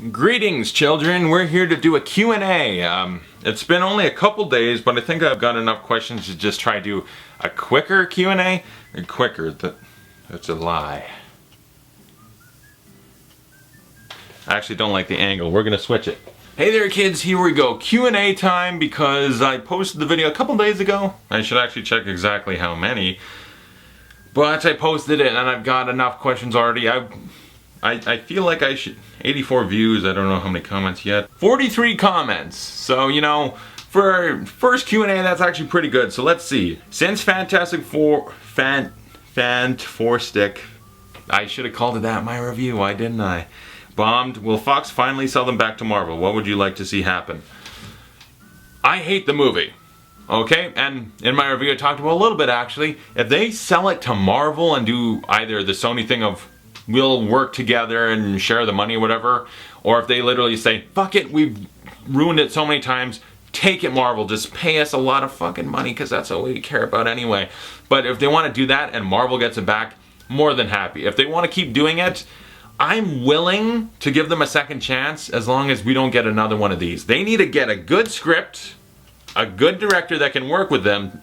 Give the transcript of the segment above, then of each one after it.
Greetings, children. We're here to do a Q&A. It's been only a couple days, but I think I've got enough questions to just try to do a quicker Q&A. Quicker, that's a lie. I actually don't like the angle. We're gonna switch it. Hey there, kids. Here we go. Q&A time, because I posted the video a couple days ago. I should actually check exactly how many. But I posted it and I've got enough questions already. I feel like I should... 84 views, I don't know how many comments yet. 43 comments. So, you know, for first Q&A, that's actually pretty good. So let's see. Since Fantastic Four... Four Stick... I should have called it that in my review, why didn't I? Bombed. Will Fox finally sell them back to Marvel? What would you like to see happen? I hate the movie. Okay, and in my review I talked about a little bit actually. If they sell it to Marvel and do either the Sony thing of we'll work together and share the money or whatever, or if they literally say, fuck it, we've ruined it so many times, take it Marvel, just pay us a lot of fucking money because that's all we care about anyway. But if they want to do that and Marvel gets it back, more than happy. If they want to keep doing it, I'm willing to give them a second chance as long as we don't get another one of these. They need to get a good script, a good director that can work with them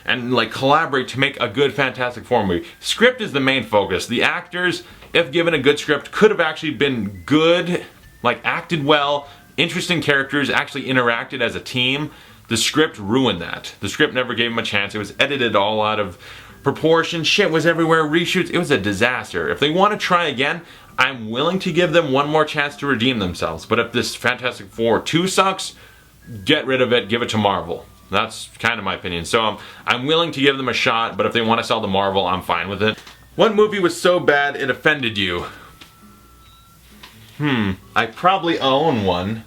and like collaborate to make a good Fantastic Four movie. Script is the main focus. The actors, if given a good script, could have actually been good, like acted well, interesting characters, actually interacted as a team. The script ruined that. The script never gave them a chance. It was edited all out of proportion. Shit was everywhere. Reshoots. It was a disaster. If they want to try again, I'm willing to give them one more chance to redeem themselves. But if this Fantastic Four 2 sucks, get rid of it, give it to Marvel. That's kind of my opinion. So I'm willing to give them a shot, but if they want to sell to Marvel, I'm fine with it. What movie was so bad it offended you? I probably own one.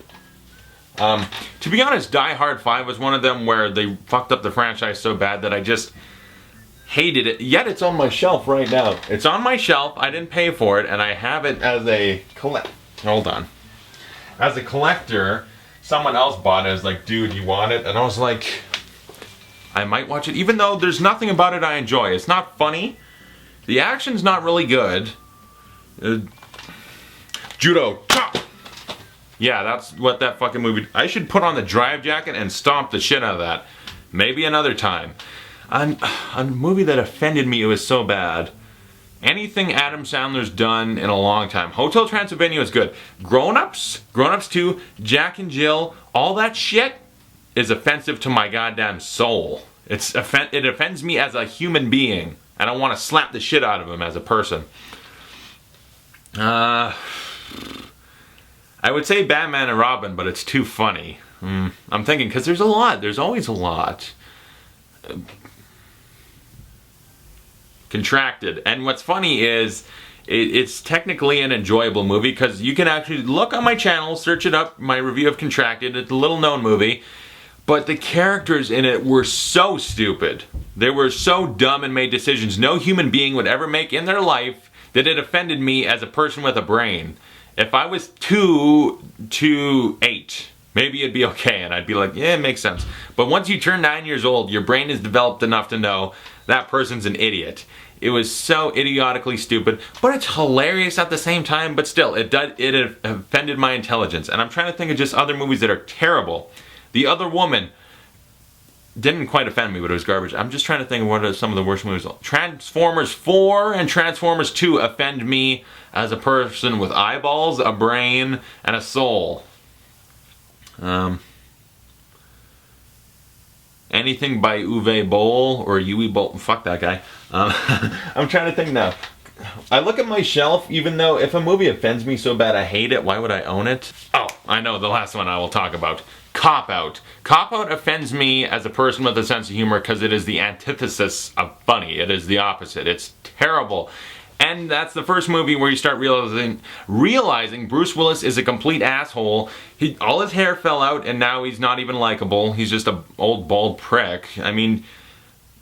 To be honest, Die Hard 5 was one of them where they fucked up the franchise so bad that I just hated it. Yet it's on my shelf right now. It's on my shelf, I didn't pay for it, and I have it as a Hold on. As a collector. Someone else bought it. I was like, dude, you want it? And I was like, I might watch it. Even though there's nothing about it I enjoy. It's not funny. The action's not really good. Judo. Chop! Yeah, that's what that fucking movie... I should put on the Drive jacket and stomp the shit out of that. Maybe another time. A movie that offended me, it was so bad. Anything Adam Sandler's done in a long time. Hotel Transylvania is good. Grown Ups 2, Jack and Jill, all that shit is offensive to my goddamn soul. It offends me as a human being. I don't want to slap the shit out of him as a person. I would say Batman and Robin, but it's too funny. I'm thinking, because there's a lot. There's always a lot. Contracted. And what's funny is it's technically an enjoyable movie because you can actually look on my channel, search it up, my review of Contracted. It's a little known movie, but the characters in it were so stupid. They were so dumb and made decisions no human being would ever make in their life that it offended me as a person with a brain. If I was 2 to 8, maybe it'd be okay and I'd be like, yeah, it makes sense. But once you turn 9 years old, your brain is developed enough to know that person's an idiot. It was so idiotically stupid, but it's hilarious at the same time, but still, it offended my intelligence. And I'm trying to think of just other movies that are terrible. The Other Woman didn't quite offend me, but it was garbage. I'm just trying to think of what are some of the worst movies. Transformers 4 and Transformers 2 offend me as a person with eyeballs, a brain, and a soul. Anything by Uwe Boll or Uwe Boll, fuck that guy. I'm trying to think now. I look at my shelf, even though if a movie offends me so bad I hate it, why would I own it? Oh, I know, the last one I will talk about. Cop Out. Cop Out offends me as a person with a sense of humor because it is the antithesis of funny. It is the opposite. It's terrible. And that's the first movie where you start realizing Bruce Willis is a complete asshole. All his hair fell out and now he's not even likable. He's just an old bald prick. I mean,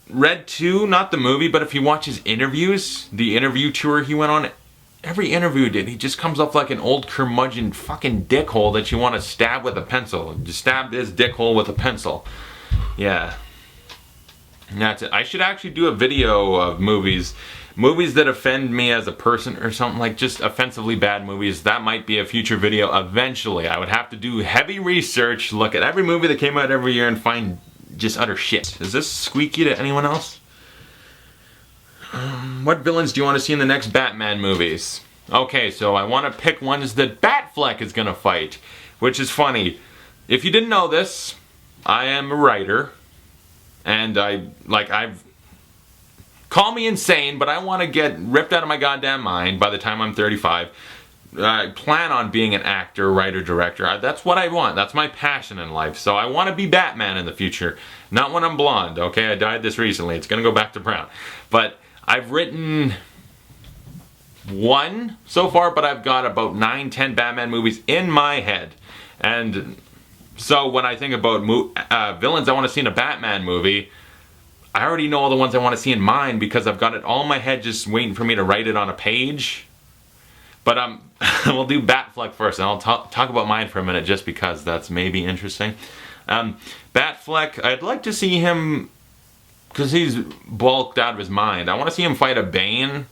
Red 2, not the movie, but if you watch his interviews, the interview tour he went on, every interview he just comes off like an old curmudgeon fucking dickhole that you want to stab with a pencil. Just stab this dickhole with a pencil. Yeah. And that's it. I should actually do a video of movies movies that offend me as a person or something, like just offensively bad movies, that might be a future video eventually. I would have to do heavy research, look at every movie that came out every year and find just utter shit. Is this squeaky to anyone else? What villains do you want to see in the next Batman movies? Okay, so I want to pick ones that Batfleck is going to fight, which is funny. If you didn't know this, I am a writer, and call me insane, but I want to get ripped out of my goddamn mind by the time I'm 35. I plan on being an actor, writer, director. That's what I want. That's my passion in life. So I want to be Batman in the future. Not when I'm blonde, okay? I dyed this recently. It's going to go back to brown. But I've written one so far, but I've got about 9-10 Batman movies in my head. And so when I think about villains I want to see in a Batman movie, I already know all the ones I want to see in mine because I've got it all in my head just waiting for me to write it on a page. But we'll do Batfleck first, and I'll talk about mine for a minute just because that's maybe interesting. Batfleck, I'd like to see him, because he's bulked out of his mind. I want to see him fight a Bane,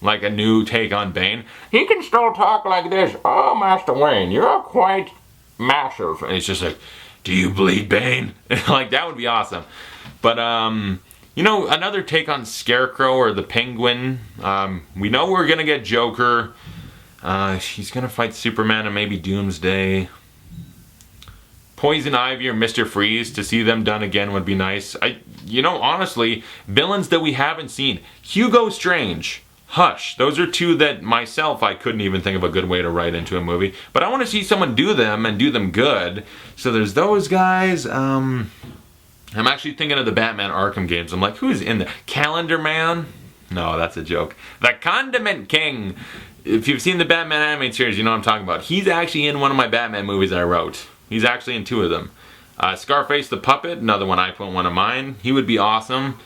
like a new take on Bane. He can still talk like this. Oh, Master Wayne, you're quite massive. And he's just like, do you bleed, Bane? Like, that would be awesome. But, you know, another take on Scarecrow or the Penguin. We know we're going to get Joker. He's going to fight Superman and maybe Doomsday. Poison Ivy or Mr. Freeze, to see them done again would be nice. You know, honestly, villains that we haven't seen. Hugo Strange, Hush. Those are two that myself I couldn't even think of a good way to write into a movie. But I want to see someone do them and do them good. So there's those guys. I'm actually thinking of the Batman Arkham games. I'm like, who's in there? Calendar Man? No, that's a joke. The Condiment King. If you've seen the Batman animated series, you know what I'm talking about. He's actually in one of my Batman movies I wrote. He's actually in 2 of them. Scarface the Puppet, another one I put one of mine. He would be awesome.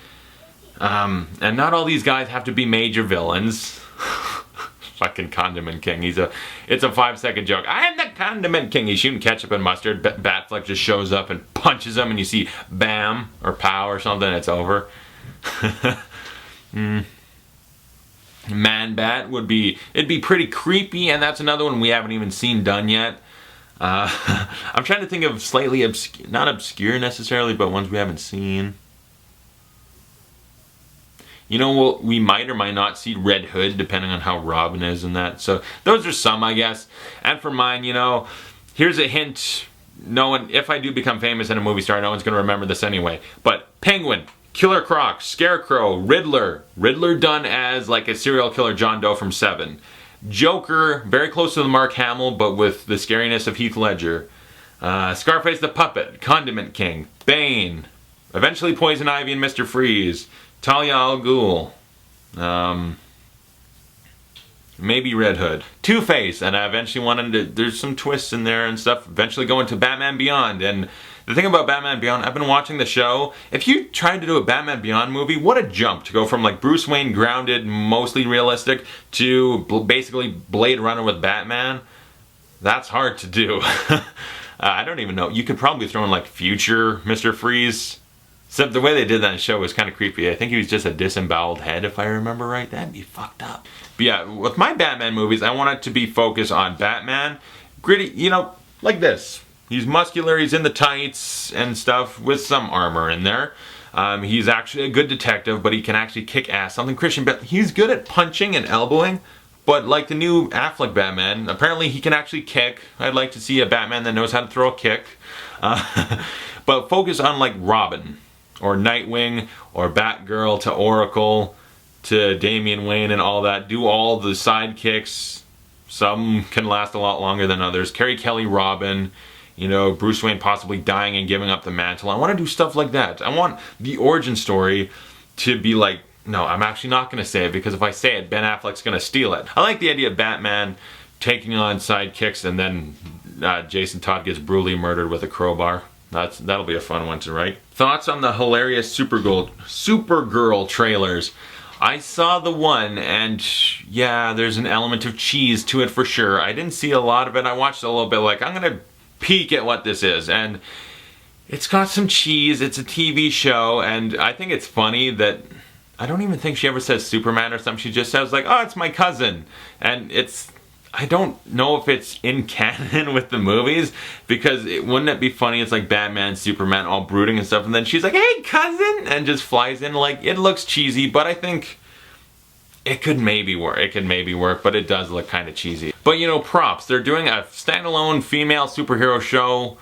And not all these guys have to be major villains. Fucking Condiment King. It's a 5-second joke. I am the Condiment King. He's shooting ketchup and mustard. Batfleck just shows up and punches him, and you see bam or pow or something. It's over. Man-Bat would be, it'd be pretty creepy, and that's another one we haven't even seen done yet. I'm trying to think of slightly not obscure necessarily, but ones we haven't seen. You know, we might or might not see Red Hood, depending on how Robin is and that. So those are some, I guess. And for mine, you know, here's a hint. No one, if I do become famous in a movie star, no one's going to remember this anyway. But Penguin, Killer Croc, Scarecrow, Riddler. Riddler done as like a serial killer John Doe from Seven. Joker, very close to the Mark Hamill, but with the scariness of Heath Ledger. Scarface the Puppet, Condiment King, Bane, eventually Poison Ivy and Mr. Freeze, Talia al Ghul, maybe Red Hood, Two-Face, and I eventually wanted to, there's some twists in there and stuff, eventually go into Batman Beyond. And the thing about Batman Beyond, I've been watching the show. If you tried to do a Batman Beyond movie, what a jump to go from like Bruce Wayne grounded, mostly realistic, to basically Blade Runner with Batman. That's hard to do. I don't even know. You could probably throw in like future Mr. Freeze. Except the way they did that in the show was kind of creepy. I think he was just a disemboweled head, if I remember right. That'd be fucked up. But yeah, with my Batman movies, I want it to be focused on Batman. Gritty, you know, like this. He's muscular, he's in the tights and stuff with some armor in there. He's actually a good detective, but he can actually kick ass. Something Christian Bale, he's good at punching and elbowing, but like the new Affleck Batman, apparently he can actually kick. I'd like to see a Batman that knows how to throw a kick. But focus on like Robin, or Nightwing, or Batgirl, to Oracle, to Damian Wayne and all that. Do all the sidekicks. Some can last a lot longer than others. Carrie Kelly Robin. You know, Bruce Wayne possibly dying and giving up the mantle. I want to do stuff like that. I want the origin story to be like, no, I'm actually not going to say it, because if I say it, Ben Affleck's going to steal it. I like the idea of Batman taking on sidekicks and then Jason Todd gets brutally murdered with a crowbar. That'll be a fun one to write. Thoughts on the hilarious Supergirl trailers? I saw the one, and yeah, there's an element of cheese to it for sure. I didn't see a lot of it. I watched a little bit, like, I'm going to peek at what this is, and it's got some cheese. It's a TV show, and I think it's funny that I don't even think she ever says Superman or something. She just says like, oh, it's my cousin. And I don't know if it's in canon with the movies, because wouldn't it be funny? It's like Batman, Superman, all brooding and stuff, and then she's like, hey, cousin, and just flies in. Like, it looks cheesy, but I think it could maybe work. It could maybe work, but it does look kind of cheesy. But you know, props. They're doing a standalone female superhero show.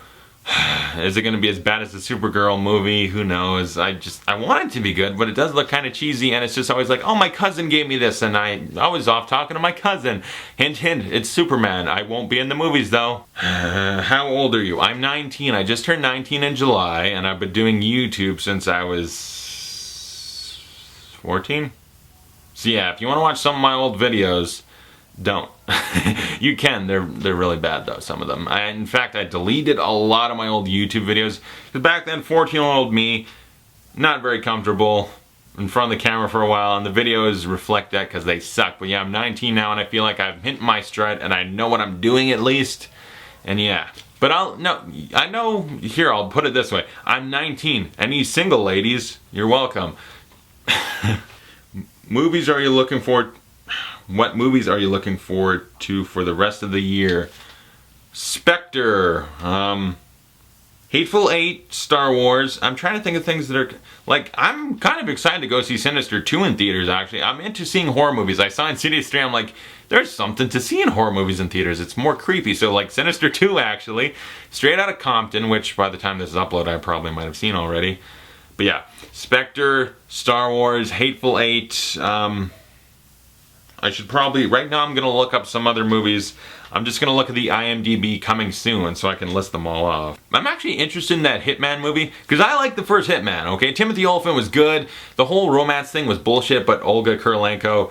Is it going to be as bad as the Supergirl movie? Who knows? I want it to be good, but it does look kind of cheesy, and it's just always like, oh, my cousin gave me this, and I was off talking to my cousin. Hint, hint, it's Superman. I won't be in the movies, though. How old are you? I'm 19. I just turned 19 in July, and I've been doing YouTube since I was 14. So yeah, if you want to watch some of my old videos, don't. You can. They're really bad though, some of them. In fact, I deleted a lot of my old YouTube videos, because back then 14-year-old me, not very comfortable in front of the camera for a while, and the videos reflect that because they suck. But yeah, I'm 19 now, and I feel like I've hit my stride and I know what I'm doing at least. And yeah. But I know, here, I'll put it this way. I'm 19. Any single ladies, you're welcome. Movies are you looking forward? What movies are you looking forward to for the rest of the year? Spectre, Hateful Eight, Star Wars. I'm trying to think of things that are, like, I'm kind of excited to go see Sinister 2 in theaters, actually. I'm into seeing horror movies. I saw Insidious 3, I'm like, there's something to see in horror movies in theaters. It's more creepy. So, like, Sinister 2, actually, straight out of Compton, which by the time this is uploaded, I probably might have seen already. But yeah, Spectre, Star Wars, Hateful Eight. I should probably, right now I'm going to look up some other movies. I'm just going to look at the IMDb coming soon so I can list them all off. I'm actually interested in that Hitman movie, because I like the first Hitman, okay? Timothy Olyphant was good. The whole romance thing was bullshit, but Olga Kurylenko,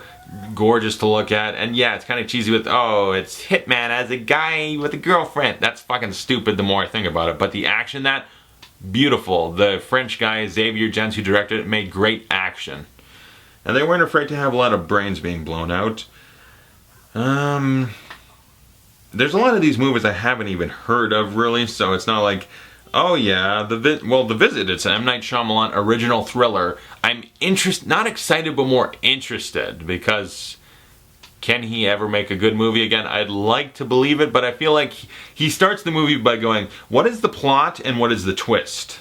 gorgeous to look at. And yeah, it's kind of cheesy with, oh, it's Hitman as a guy with a girlfriend. That's fucking stupid the more I think about it. But the action, that, beautiful. The French guy, Xavier Gens, who directed it, made great action. And they weren't afraid to have a lot of brains being blown out. There's a lot of these movies I haven't even heard of, really, so it's not like, oh yeah, The Visit, it's an M. Night Shyamalan original thriller. I'm not excited, but more interested, because can he ever make a good movie again? I'd like to believe it, but I feel like he starts the movie by going, what is the plot and what is the twist?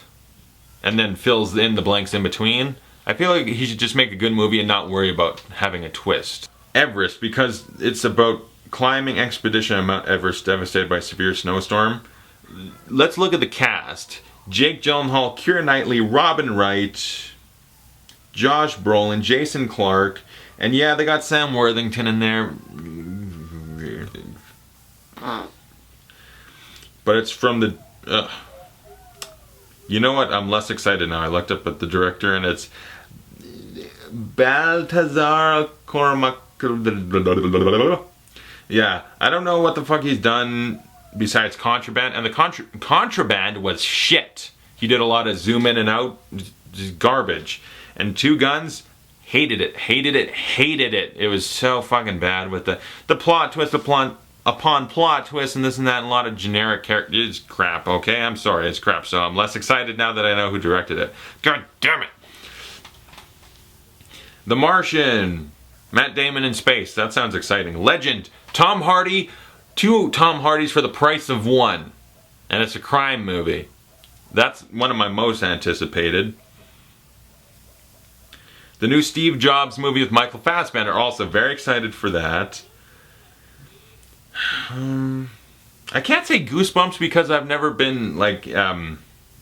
And then fills in the blanks in between. I feel like he should just make a good movie and not worry about having a twist. Everest, because it's about climbing expedition on Mount Everest devastated by severe snowstorm. Let's look at the cast. Jake Gyllenhaal, Keira Knightley, Robin Wright, Josh Brolin, Jason Clarke, and yeah, they got Sam Worthington in there. But it's from the... You know what? I'm less excited now. I looked up at the director, and it's Baltazar Kormak. Yeah, I don't know what the fuck he's done besides Contraband, and the Contraband was shit. He did a lot of zoom in and out, just garbage. And Two Guns, hated it. It was so fucking bad with the plot twist upon plot twist and this and that, and a lot of generic characters. It's crap, okay? I'm sorry, it's crap. So I'm less excited now that I know who directed it. God damn it. The Martian. Matt Damon in space. That sounds exciting. Legend. Tom Hardy. 2 Tom Hardys for the price of 1. And it's a crime movie. That's one of my most anticipated. The new Steve Jobs movie with Michael Fassbender. Also very excited for that. I can't say Goosebumps because I've never been like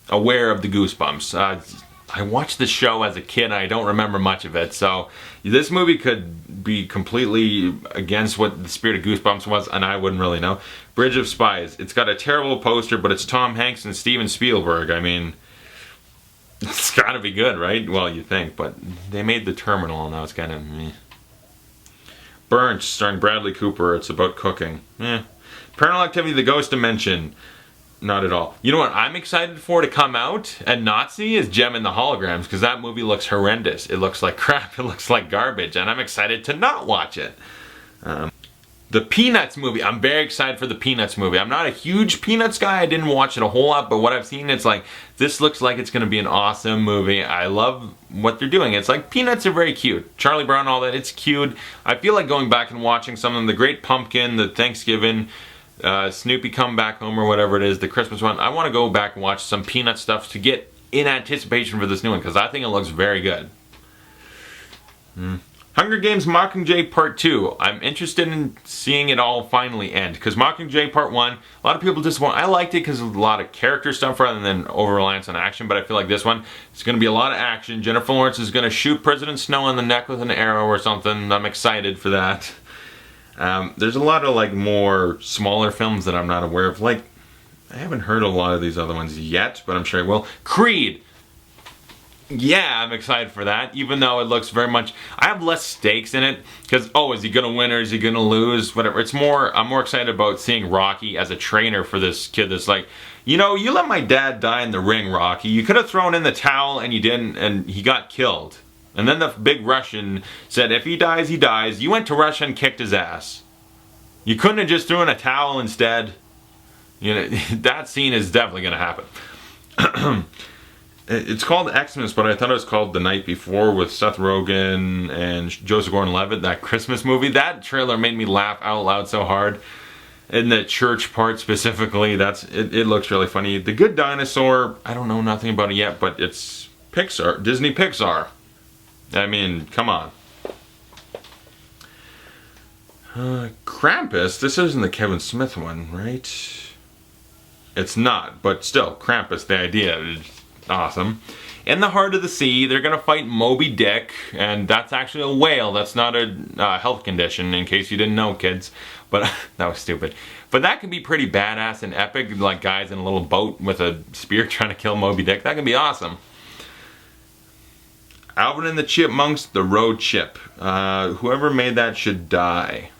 aware of the Goosebumps. I watched the show as a kid and I don't remember much of it, so this movie could be completely against what the spirit of Goosebumps was and I wouldn't really know. Bridge of Spies. It's got a terrible poster, but it's Tom Hanks and Steven Spielberg. I mean, it's gotta be good, right? Well, you think, but they made The Terminal and now it's kind of meh. Burnt, starring Bradley Cooper. It's about cooking. Paranormal Activity, The Ghost Dimension. Not at all. You know what I'm excited for to come out and not see is Gem and the Holograms, because that movie looks horrendous. It looks like crap. It looks like garbage, and I'm excited to not watch it. The Peanuts movie. I'm very excited for the Peanuts movie. I'm not a huge Peanuts guy. I didn't watch it a whole lot, but what I've seen, it's like, this looks like it's going to be an awesome movie. I love what they're doing. It's like, Peanuts are very cute. Charlie Brown, all that, it's cute. I feel like going back and watching some of them. The Great Pumpkin, the Thanksgiving, Snoopy Come Back Home, or whatever it is, the Christmas one. I want to go back and watch some Peanut stuff to get in anticipation for this new one, because I think it looks very good. Hunger Games Mockingjay Part 2. I'm interested in seeing it all finally end. Because Mockingjay Part 1, a lot of people disappoint. I liked it because of a lot of character stuff rather than over-reliance on action. But I feel like this one, it's going to be a lot of action. Jennifer Lawrence is going to shoot President Snow in the neck with an arrow or something. I'm excited for that. There's a lot of like more smaller films that I'm not aware of. Like, I haven't heard a lot of these other ones yet, but I'm sure I will. Creed. Yeah, I'm excited for that, even though it looks very much, I have less stakes in it, because, oh, is he gonna win or is he gonna lose, whatever. It's more, I'm more excited about seeing Rocky as a trainer for this kid that's like, you know, you let my dad die in the ring, Rocky. You could have thrown in the towel and you didn't, and he got killed. And then the big Russian said, if he dies, he dies. You went to Russia and kicked his ass. You couldn't have just thrown in a towel instead. You know, that scene is definitely gonna happen. It's called Xmas, but I thought it was called The Night Before with Seth Rogen and Joseph Gordon-Levitt, that Christmas movie. That trailer made me laugh out loud so hard. In the church part specifically, it looks really funny. The Good Dinosaur, I don't know nothing about it yet, but it's Pixar, Disney Pixar. I mean, come on. Krampus, this isn't the Kevin Smith one, right? It's not, but still, Krampus, the idea is awesome. In the Heart of the Sea, they're gonna fight Moby Dick, and that's actually a whale. That's not a health condition, in case you didn't know, kids. But that was stupid. But that can be pretty badass and epic, like guys in a little boat with a spear trying to kill Moby Dick. That can be awesome. Alvin and the Chipmunks, The Road Chip. Whoever made that should die.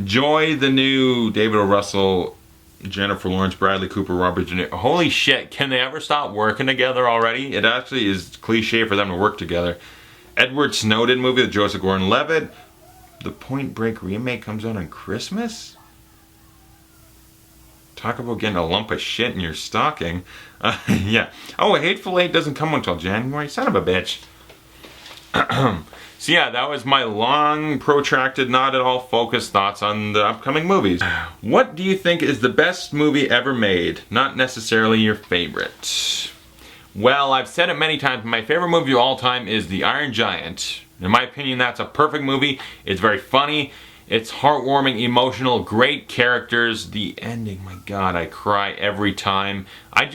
Joy, the new David O. Russell, Jennifer Lawrence, Bradley Cooper, Robert De Niro. Holy shit, can they ever stop working together already? It actually is cliche for them to work together. Edward Snowden movie with Joseph Gordon-Levitt. The Point Break remake comes out on Christmas? Talk about getting a lump of shit in your stocking. Yeah. Oh, Hateful Eight doesn't come until January? Son of a bitch. So yeah, that was my long, protracted, not at all focused thoughts on the upcoming movies. What do you think is the best movie ever made? Not necessarily your favorite. Well, I've said it many times, my favorite movie of all time is The Iron Giant. In my opinion, that's a perfect movie. It's very funny. It's heartwarming, emotional, great characters. The ending, my God, I cry every time. I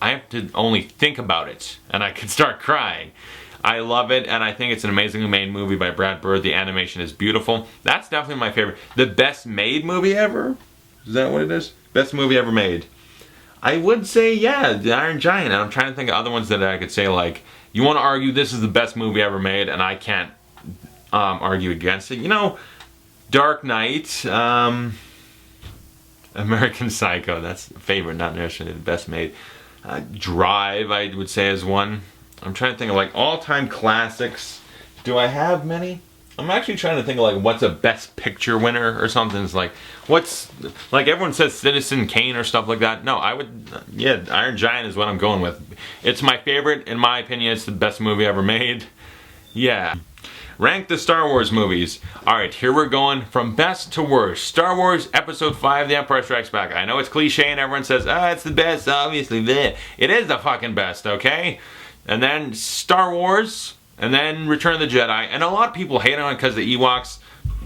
have to only think about it, and I can start crying. I love it, and I think it's an amazingly made movie by Brad Bird. The animation is beautiful. That's definitely my favorite. The best made movie ever? Is that what it is? Best movie ever made. I would say, yeah, The Iron Giant. And I'm trying to think of other ones that I could say, like, you want to argue this is the best movie ever made, and I can't argue against it. You know, Dark Knight, American Psycho, that's a favorite, not necessarily the best made. Drive, I would say, is one. I'm trying to think of like all-time classics. Do I have many? I'm actually trying to think of like what's a best picture winner or something. It's like, what's, like everyone says Citizen Kane or stuff like that. No, I would, yeah, Iron Giant is what I'm going with. It's my favorite, in my opinion, it's the best movie ever made. Yeah. Rank the Star Wars movies. Alright, here we're going from best to worst. Star Wars Episode 5, The Empire Strikes Back. I know it's cliche and everyone says, it's the best, obviously. Bleh. It is the fucking best, okay? And then Star Wars, and then Return of the Jedi. And a lot of people hate on it because the Ewoks.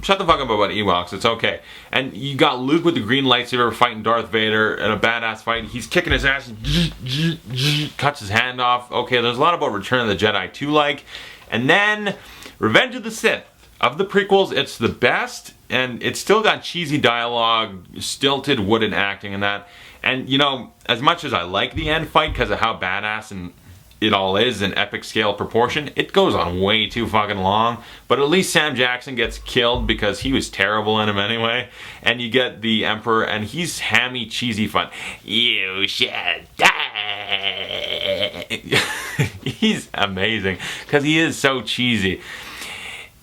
Shut the fuck up about Ewoks, it's okay. And you got Luke with the green lightsaber fighting Darth Vader in a badass fight. He's kicking his ass, cuts his hand off. Okay, there's a lot about Return of the Jedi to like. And then Revenge of the Sith. Of the prequels, it's the best, and it's still got cheesy dialogue, stilted wooden acting and that. And, you know, as much as I like the end fight because of how badass and it all is in epic scale proportion, it goes on way too fucking long. But at least Sam Jackson gets killed because he was terrible in him anyway. And you get the Emperor, and he's hammy, cheesy fun. You shall die. He's amazing because he is so cheesy.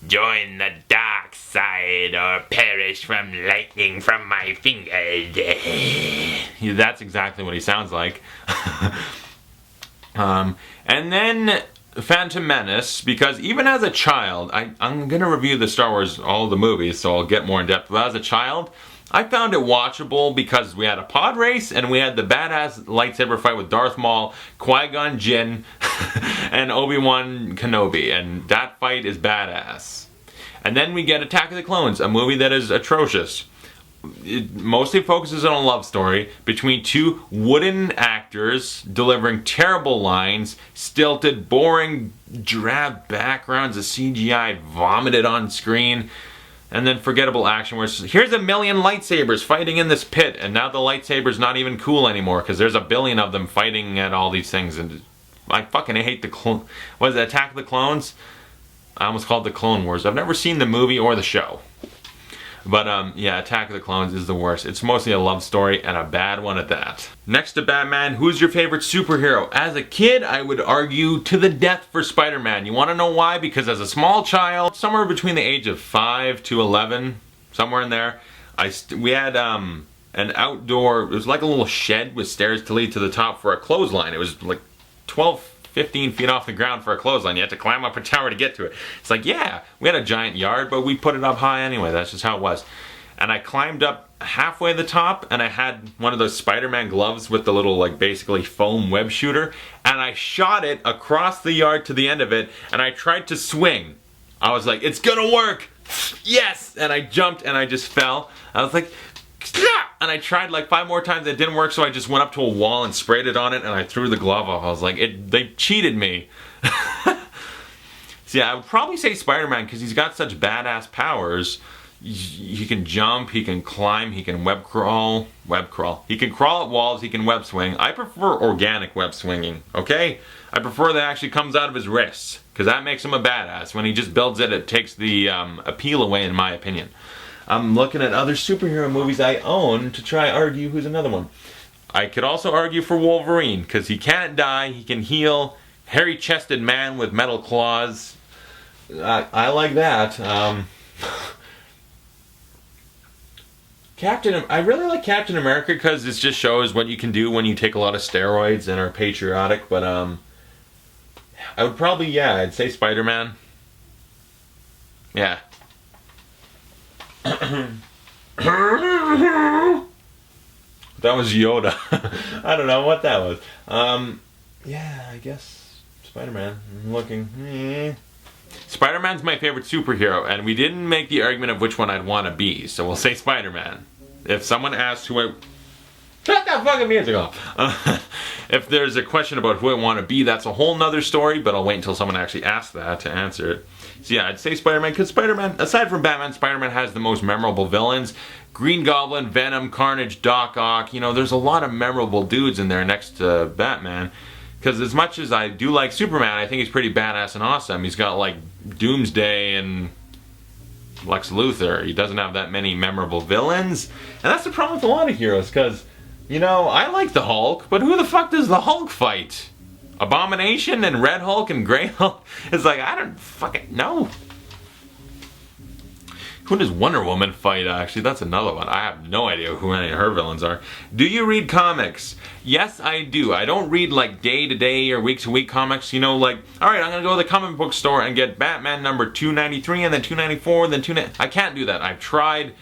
Join the dark side or perish from lightning from my fingers. That's exactly what he sounds like. And then Phantom Menace, because even as a child, I'm going to review the Star Wars, all the movies, so I'll get more in depth. But as a child, I found it watchable because we had a pod race and we had the badass lightsaber fight with Darth Maul, Qui-Gon Jinn, and Obi-Wan Kenobi, and that fight is badass. And then we get Attack of the Clones, a movie that is atrocious. It mostly focuses on a love story between two wooden actors delivering terrible lines, stilted, boring, drab backgrounds of CGI vomited on screen, and then forgettable action where it's just, here's a million lightsabers fighting in this pit, and now the lightsaber's not even cool anymore because there's a billion of them fighting at all these things, and I fucking hate what is it, Attack of the Clones? I almost called it the Clone Wars. I've never seen the movie or the show. But yeah, Attack of the Clones is the worst. It's mostly a love story, and a bad one at that. Next to Batman, who's your favorite superhero? As a kid, I would argue to the death for Spider-Man. You want to know why? Because as a small child, somewhere between the age of 5 to 11, somewhere in there, we had an outdoor, it was like a little shed with stairs to lead to the top for a clothesline. It was like 15 feet off the ground for a clothesline. You had to climb up a tower to get to it. It's like, yeah, we had a giant yard, but we put it up high anyway. That's just how it was. And I climbed up halfway to the top, and I had one of those Spider-Man gloves with the little, like, basically foam web shooter, and I shot it across the yard to the end of it, and I tried to swing. I was like, it's gonna work! Yes! And I jumped, and I just fell. I was like, and I tried like 5 more times, it didn't work, so I just went up to a wall and sprayed it on it, and I threw the glove off. I was like, they cheated me. So yeah, I would probably say Spider-Man because he's got such badass powers. He can jump, he can climb, he can web crawl. He can crawl up walls, he can web swing. I prefer organic web swinging, okay? I prefer that actually comes out of his wrists because that makes him a badass. When he just builds it, it takes the appeal away, in my opinion. I'm looking at other superhero movies I own to try argue who's another one. I could also argue for Wolverine, because he can't die, he can heal, hairy-chested man with metal claws. I like that. I really like Captain America because it just shows what you can do when you take a lot of steroids and are patriotic, but I would probably, yeah, I'd say Spider-Man. Yeah. That was Yoda. I don't know what that was. Yeah, I guess Spider-Man. I'm looking. Spider-Man's my favorite superhero, and we didn't make the argument of which one I'd want to be, so we'll say Spider-Man. If someone asks who I... Shut that fucking music off! If there's a question about who I want to be, that's a whole nother story, but I'll wait until someone actually asks that to answer it. So yeah, I'd say Spider-Man, because Spider-Man, aside from Batman, Spider-Man has the most memorable villains. Green Goblin, Venom, Carnage, Doc Ock, you know, there's a lot of memorable dudes in there next to Batman. Because as much as I do like Superman, I think he's pretty badass and awesome. He's got like Doomsday and Lex Luthor. He doesn't have that many memorable villains. And that's the problem with a lot of heroes, because, you know, I like the Hulk, but who the fuck does the Hulk fight? Abomination and Red Hulk and Grey Hulk? It's like, I don't fucking know. Who does Wonder Woman fight, actually? That's another one. I have no idea who any of her villains are. Do you read comics? Yes, I do. I don't read like day-to-day or week-to-week comics. You know, like, alright, I'm gonna go to the comic book store and get Batman number 293 and then 294 and then 290. I can't do that. I've tried.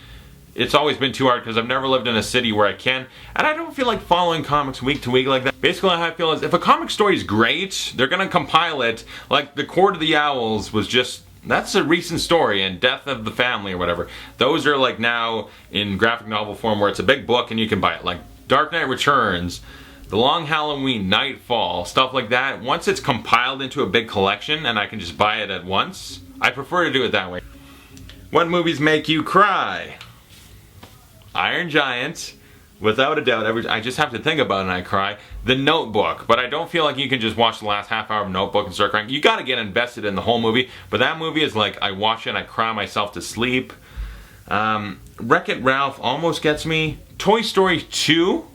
It's always been too hard because I've never lived in a city where I can. And I don't feel like following comics week to week like that. Basically, how I feel is if a comic story is great, they're gonna compile it. Like The Court of the Owls was just... That's a recent story, and Death of the Family or whatever. Those are like now in graphic novel form where it's a big book and you can buy it. Like Dark Knight Returns, The Long Halloween, Nightfall, stuff like that. Once it's compiled into a big collection and I can just buy it at once, I prefer to do it that way. What movies make you cry? Iron Giant, without a doubt. I just have to think about it and I cry. The Notebook, but I don't feel like you can just watch the last half hour of Notebook and start crying. You gotta get invested in the whole movie, but that movie is like, I watch it and I cry myself to sleep. Wreck-It Ralph almost gets me. Toy Story 2,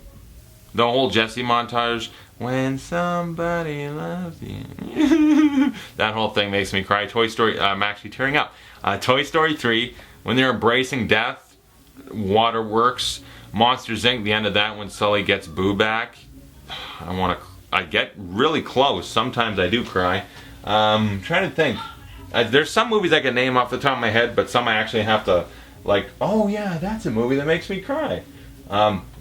the whole Jesse montage. When somebody loves you. That whole thing makes me cry. Toy Story, I'm actually tearing up. Toy Story 3, when they're embracing death, Waterworks, Monsters Inc., the end of that when Sully gets Boo back. I get really close. Sometimes I do cry. Trying to think. There's some movies I can name off the top of my head, but some I actually have to, like, oh yeah, that's a movie that makes me cry.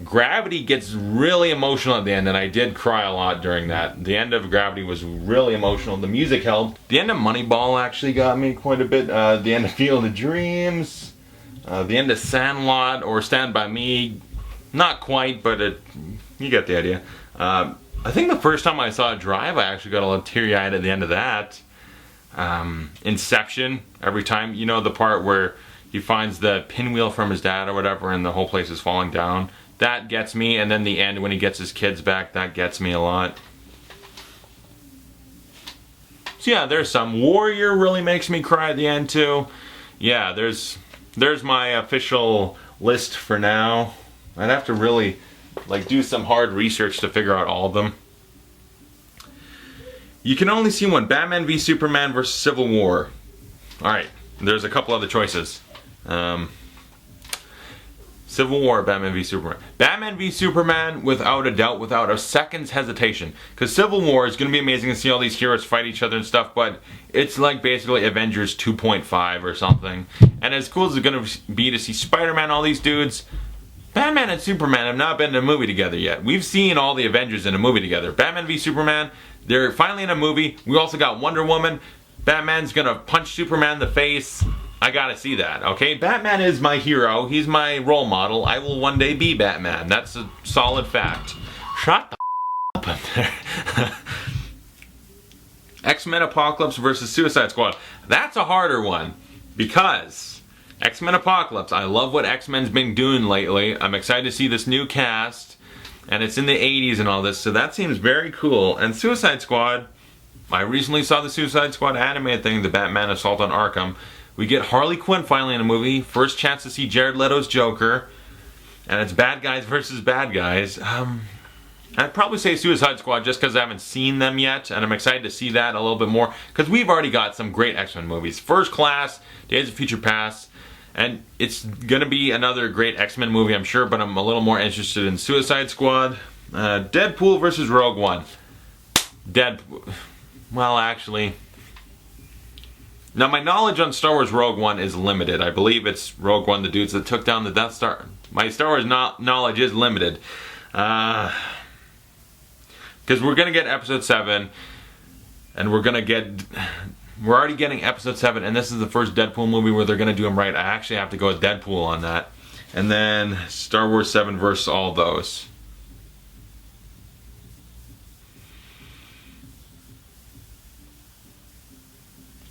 Gravity gets really emotional at the end, and I did cry a lot during that. The end of Gravity was really emotional. The music helped. The end of Moneyball actually got me quite a bit. The end of Field of Dreams. The end of Sandlot or Stand By Me. Not quite, but you get the idea. I think the first time I saw Drive, I actually got a little teary-eyed at the end of that. Inception, every time, you know, the part where he finds the pinwheel from his dad or whatever and the whole place is falling down. That gets me, and then the end when he gets his kids back, that gets me a lot. So yeah, there's some. Warrior really makes me cry at the end too. Yeah, there's my official list for now. I'd have to really do some hard research to figure out all of them. You can only see one. Batman v Superman versus Civil War. Alright, there's a couple other choices. Civil War, Batman v Superman. Batman v Superman, without a doubt, without a second's hesitation. Because Civil War is going to be amazing to see all these heroes fight each other and stuff, but it's like basically Avengers 2.5 or something. And as cool as it's going to be to see Spider-Man, all these dudes, Batman and Superman have not been in a movie together yet. We've seen all the Avengers in a movie together. Batman v Superman, they're finally in a movie. We also got Wonder Woman. Batman's gonna punch Superman in the face. I gotta see that, okay? Batman is my hero. He's my role model. I will one day be Batman. That's a solid fact. Shut the up there. X-Men Apocalypse versus Suicide Squad. That's a harder one because X-Men Apocalypse, I love what X-Men's been doing lately. I'm excited to see this new cast, and it's in the 80s and all this, so that seems very cool. And Suicide Squad, I recently saw the Suicide Squad animated thing, the Batman Assault on Arkham. We get Harley Quinn finally in a movie, first chance to see Jared Leto's Joker, and it's bad guys versus bad guys. I'd probably say Suicide Squad just because I haven't seen them yet, and I'm excited to see that a little bit more, because we've already got some great X-Men movies. First Class, Days of Future Past, and it's going to be another great X-Men movie, I'm sure, but I'm a little more interested in Suicide Squad. Deadpool versus Rogue One. Well, actually, now my knowledge on Star Wars Rogue One is limited. I believe it's Rogue One, the dudes that took down the Death Star. My Star Wars knowledge is limited. Because we're going to get Episode 7, and we're already getting Episode 7, and this is the first Deadpool movie where they're going to do them right. I actually have to go with Deadpool on that. And then Star Wars 7 versus all those.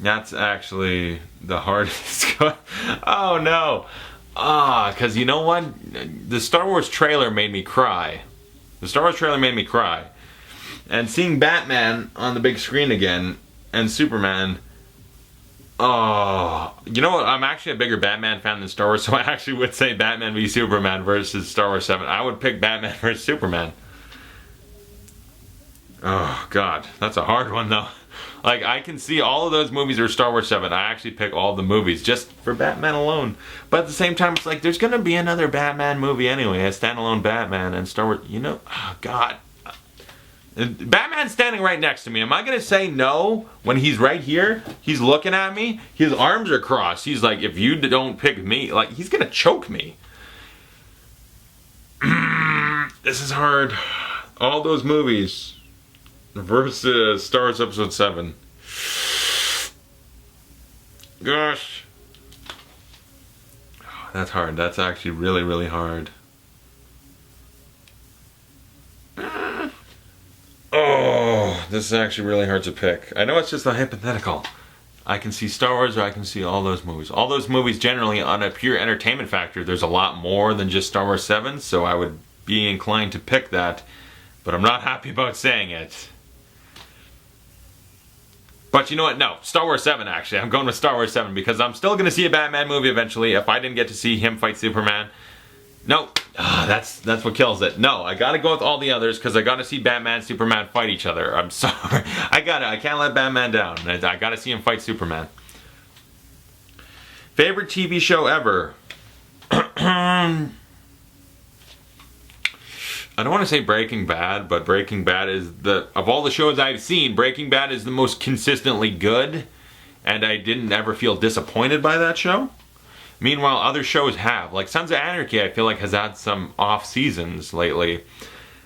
That's actually the hardest. Oh no. Because you know what? The Star Wars trailer made me cry. And seeing Batman on the big screen again, and Superman, oh, you know what? I'm actually a bigger Batman fan than Star Wars, so I actually would say Batman v Superman versus Star Wars 7. I would pick Batman versus Superman. Oh, God. That's a hard one, though. Like, I can see all of those movies are Star Wars 7. I actually pick all the movies just for Batman alone. But at the same time, it's like, there's going to be another Batman movie anyway, a standalone Batman and Star Wars, you know? Oh, God. Batman's standing right next to me. Am I going to say no when he's right here? He's looking at me. His arms are crossed. He's like, if you don't pick me, like, he's going to choke me. This is hard. All those movies versus Star Wars Episode 7. Gosh. Oh, that's hard. That's actually really, really hard. Oh, this is actually really hard to pick. I know it's just a hypothetical. I can see Star Wars or I can see all those movies. All those movies generally on a pure entertainment factor, there's a lot more than just Star Wars 7, so I would be inclined to pick that, but I'm not happy about saying it. But you know what? No, Star Wars 7 actually. I'm going with Star Wars 7 because I'm still going to see a Batman movie eventually if I didn't get to see him fight Superman. No, that's what kills it. No, I gotta go with all the others because I gotta see Batman and Superman fight each other. I'm sorry. I can't let Batman down. I gotta see him fight Superman. Favorite TV show ever? I don't want to say Breaking Bad, but Breaking Bad is of all the shows I've seen, Breaking Bad is the most consistently good, and I didn't ever feel disappointed by that show. Meanwhile, other shows have. Like Sons of Anarchy, I feel like has had some off seasons lately.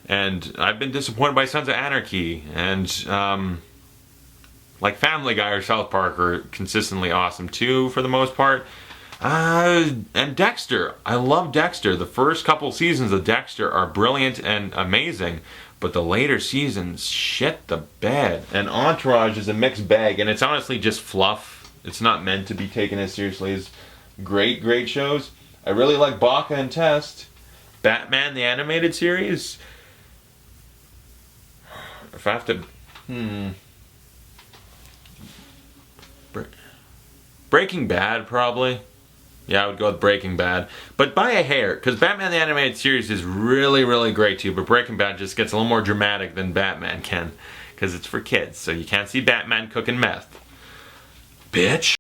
And I've been disappointed by Sons of Anarchy. And like Family Guy or South Park are consistently awesome too, for the most part. And Dexter. I love Dexter. The first couple seasons of Dexter are brilliant and amazing. But the later seasons shit the bed. And Entourage is a mixed bag. And it's honestly just fluff. It's not meant to be taken as seriously as great shows. I really like Baka and Test. Batman the Animated Series. If I have to... Breaking Bad, probably. Yeah, I would go with Breaking Bad. But by a hair, because Batman the Animated Series is really great too, but Breaking Bad just gets a little more dramatic than Batman can. Because it's for kids, so you can't see Batman cooking meth. Bitch.